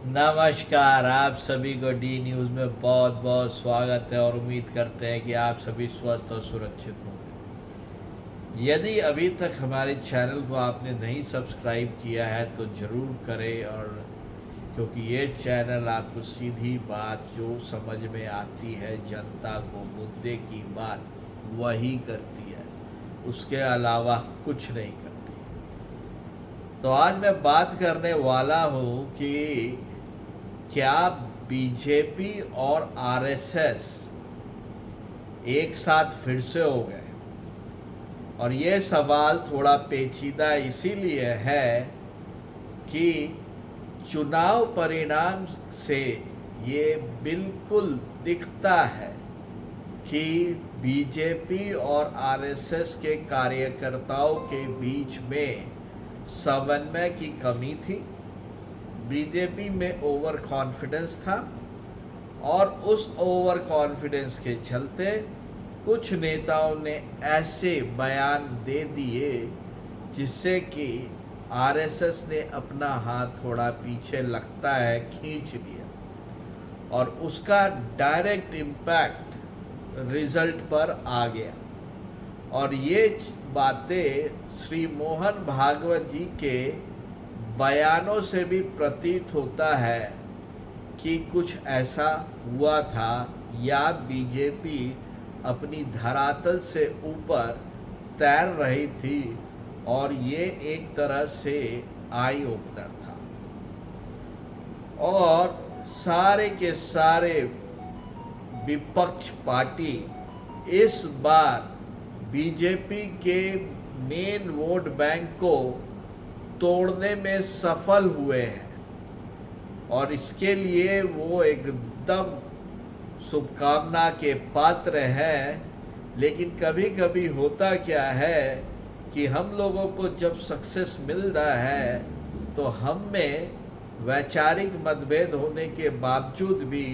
नमस्कार। आप सभी को डी न्यूज़ में बहुत बहुत स्वागत है और उम्मीद करते हैं कि आप सभी स्वस्थ और सुरक्षित होंगे। यदि अभी तक हमारे चैनल को आपने नहीं सब्सक्राइब किया है तो ज़रूर करें, और क्योंकि ये चैनल आपको सीधी बात जो समझ में आती है, जनता को मुद्दे की बात वही करती है, उसके अलावा कुछ नहीं करती। तो आज मैं बात करने वाला हूँ कि क्या बीजेपी और आरएसएस एक साथ फिर से हो गए। और ये सवाल थोड़ा पेचीदा इसीलिए है कि चुनाव परिणाम से ये बिल्कुल दिखता है कि बीजेपी और आरएसएस के कार्यकर्ताओं के बीच में समन्वय की कमी थी। बीजेपी में ओवर कॉन्फिडेंस था और उस ओवर कॉन्फिडेंस के चलते कुछ नेताओं ने ऐसे बयान दे दिए जिससे कि आरएसएस ने अपना हाथ थोड़ा पीछे लगता है खींच लिया, और उसका डायरेक्ट इम्पैक्ट रिजल्ट पर आ गया। और ये बातें श्री मोहन भागवत जी के बयानों से भी प्रतीत होता है कि कुछ ऐसा हुआ था, या बीजेपी अपनी धरातल से ऊपर तैर रही थी और ये एक तरह से आई ओपनर था। और सारे के सारे विपक्ष पार्टी इस बार बीजेपी के मेन वोट बैंक को तोड़ने में सफल हुए हैं, और इसके लिए वो एकदम शुभकामना के पात्र हैं। लेकिन कभी कभी होता क्या है कि हम लोगों को जब सक्सेस मिल रहा है तो हम में वैचारिक मतभेद होने के बावजूद भी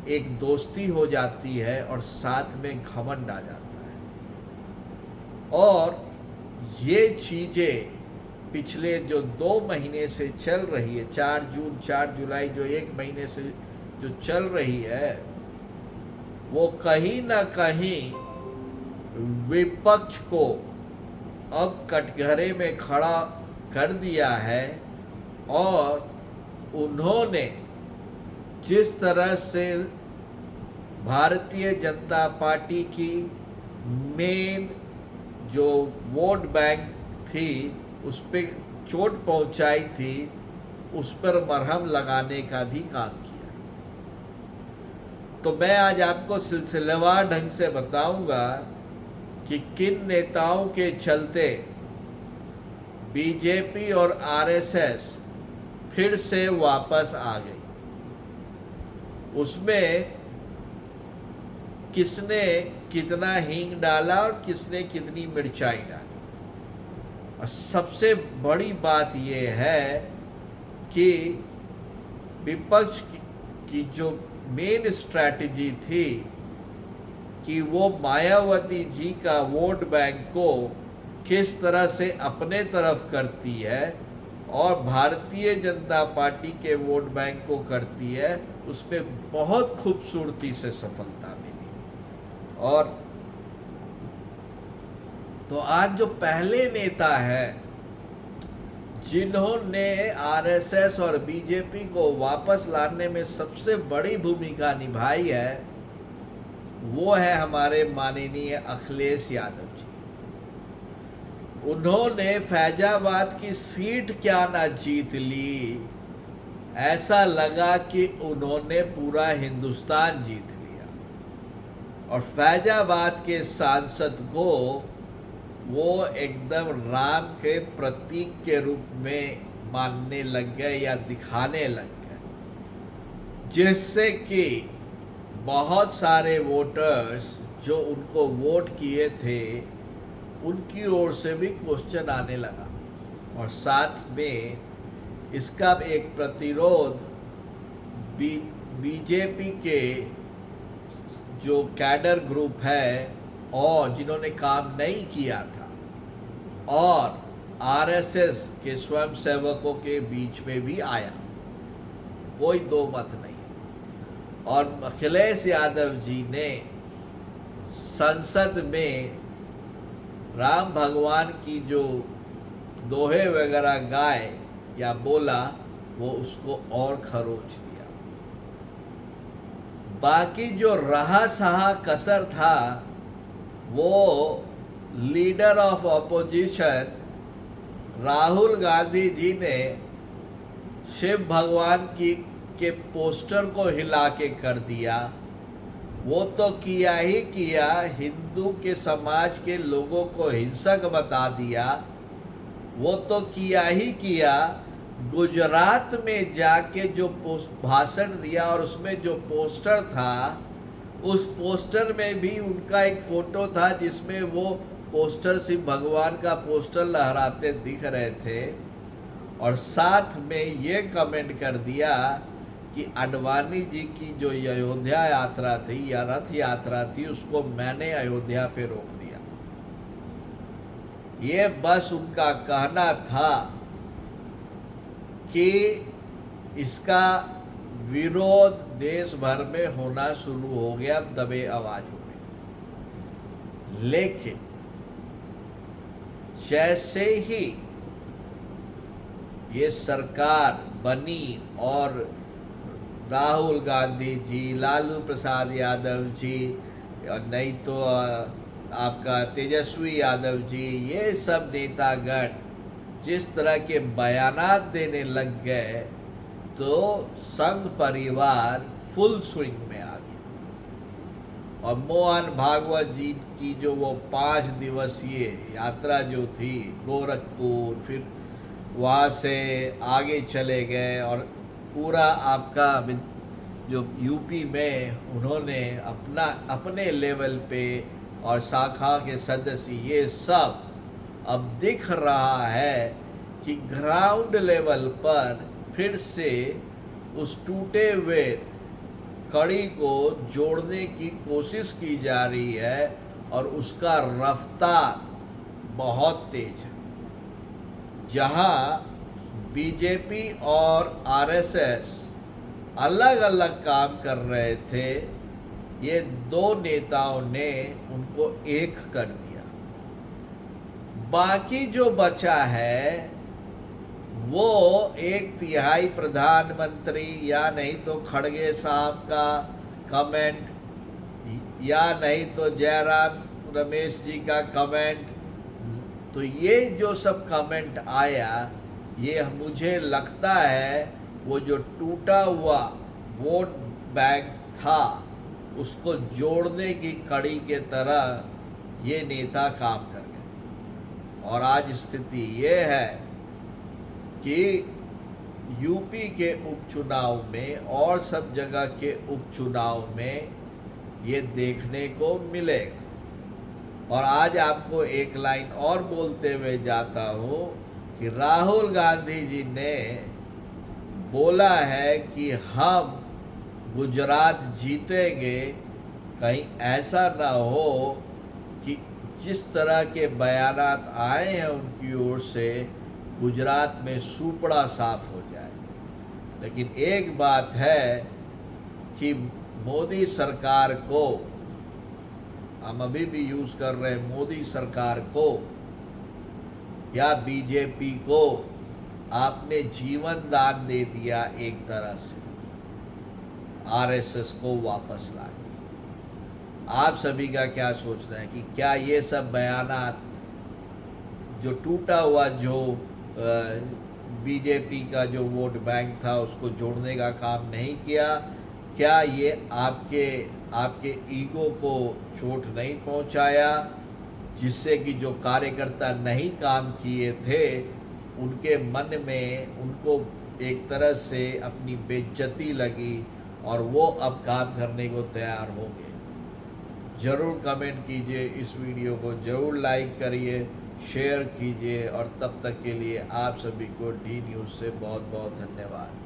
एक दोस्ती हो जाती है और साथ में घमंड आ जाता है। और ये चीज़ें पिछले जो 2 महीने से चल रही है, 4 जून 4 जुलाई जो 1 महीने से जो चल रही है, वो कहीं ना कहीं विपक्ष को अब कटघरे में खड़ा कर दिया है। और उन्होंने जिस तरह से भारतीय जनता पार्टी की मेन जो वोट बैंक थी उस पर चोट पहुंचाई थी, उस पर मरहम लगाने का भी काम किया। तो मैं आज आपको सिलसिलेवार ढंग से बताऊंगा कि किन नेताओं के चलते बीजेपी और आरएसएस फिर से वापस आ गई, उसमें किसने कितना हींग डाला और किसने कितनी मिर्चाई डाली। और सबसे बड़ी बात यह है कि विपक्ष की जो मेन स्ट्रैटेजी थी कि वो मायावती जी का वोट बैंक को किस तरह से अपने तरफ करती है और भारतीय जनता पार्टी के वोट बैंक को करती है, उसमें बहुत खूबसूरती से सफलता मिली। और तो आज जो पहले नेता हैं जिन्होंने आरएसएस और बीजेपी को वापस लाने में सबसे बड़ी भूमिका निभाई है, वो है हमारे माननीय अखिलेश यादव जी। उन्होंने फैजाबाद की सीट क्या ना जीत ली, ऐसा लगा कि उन्होंने पूरा हिंदुस्तान जीत लिया। और फैजाबाद के सांसद को वो एकदम राम के प्रतीक के रूप में मानने लग गए या दिखाने लग गए, जिससे कि बहुत सारे वोटर्स जो उनको वोट किए थे उनकी ओर से भी क्वेश्चन आने लगा। और साथ में इसका एक प्रतिरोध बीजेपी के जो कैडर ग्रुप है और जिन्होंने काम नहीं किया था और आरएसएस के स्वयंसेवकों के बीच में भी आया। कोई दो मत नहीं। और अखिलेश यादव जी ने संसद में राम भगवान की जो दोहे वगैरह गाए या बोला, वो उसको और खरोच दिया। बाकी जो रहा सहा कसर था, वो leader of opposition Rahul Gandhi ji ने शिव भगवान की के पोस्टर को हिला के कर दिया। वो तो किया ही किया, हिंदू के समाज के लोगों को हिंसक बता दिया। वो तो किया ही किया, गुजरात में जाके जो भाषण दिया और उसमें जो पोस्टर था, उस पोस्टर में भी उनका एक फोटो था जिसमें वो पोस्टर शिव भगवान का पोस्टर लहराते दिख रहे थे। और साथ में ये कमेंट कर दिया कि अडवाणी जी की जो अयोध्या यात्रा थी या रथ यात्रा थी, उसको मैंने अयोध्या पे रोक दिया। ये बस उनका कहना था कि इसका विरोध देश भर में होना शुरू हो गया दबे आवाजों में। लेकिन जैसे ही ये सरकार बनी और राहुल गांधी जी, लालू प्रसाद यादव जी, और नहीं तो आपका तेजस्वी यादव जी, ये सब नेतागण जिस तरह के बयानात देने लग गए, तो संघ परिवार फुल स्विंग में आ गया। और मोहन भागवत जी की जो वो 5 दिवसीय यात्रा जो थी गोरखपुर, फिर वहाँ से आगे चले गए और पूरा आपका जो यूपी में उन्होंने अपने लेवल पे और शाखा के सदस्य, ये सब अब दिख रहा है कि ग्राउंड लेवल पर फिर से उस टूटे हुए कड़ी को जोड़ने की कोशिश की जा रही है और उसका रफ्तार बहुत तेज है। जहां बीजेपी और आरएसएस अलग अलग काम कर रहे थे, ये दो नेताओं ने उनको एक कर दिया। बाकी जो बचा है वो 1/3 प्रधानमंत्री या नहीं तो खड़गे साहब का कमेंट या नहीं तो जयराम रमेश जी का कमेंट। तो ये जो सब कमेंट आया, ये मुझे लगता है वो जो टूटा हुआ वोट बैंक था, उसको जोड़ने की कड़ी के तरह ये नेता काम कर गए। और आज स्थिति ये है कि यूपी के उपचुनाव में और सब जगह के उपचुनाव में ये देखने को मिलेगा। और आज आपको एक लाइन और बोलते हुए जाता हूँ कि राहुल गांधी जी ने बोला है कि हम गुजरात जीतेंगे। कहीं ऐसा ना हो कि जिस तरह के बयानात आए हैं उनकी ओर से, गुजरात में सूपड़ा साफ हो जाए। लेकिन एक बात है कि मोदी सरकार को, हम अभी भी यूज कर रहे हैं, मोदी सरकार को या बीजेपी को आपने जीवन दान दे दिया एक तरह से, आरएसएस को वापस ला के। आप सभी का क्या सोचना है कि क्या ये सब बयानात, जो टूटा हुआ जो बीजेपी का जो वोट बैंक था उसको जोड़ने का काम नहीं किया? क्या ये आपके ईगो को चोट नहीं पहुंचाया, जिससे कि जो कार्यकर्ता नहीं काम किए थे उनके मन में उनको एक तरह से अपनी बेइज्जती लगी और वो अब काम करने को तैयार हो गए? ज़रूर कमेंट कीजिए, इस वीडियो को ज़रूर लाइक करिए, शेयर कीजिए। और तब तक के लिए आप सभी को डी न्यूज़ से बहुत बहुत धन्यवाद।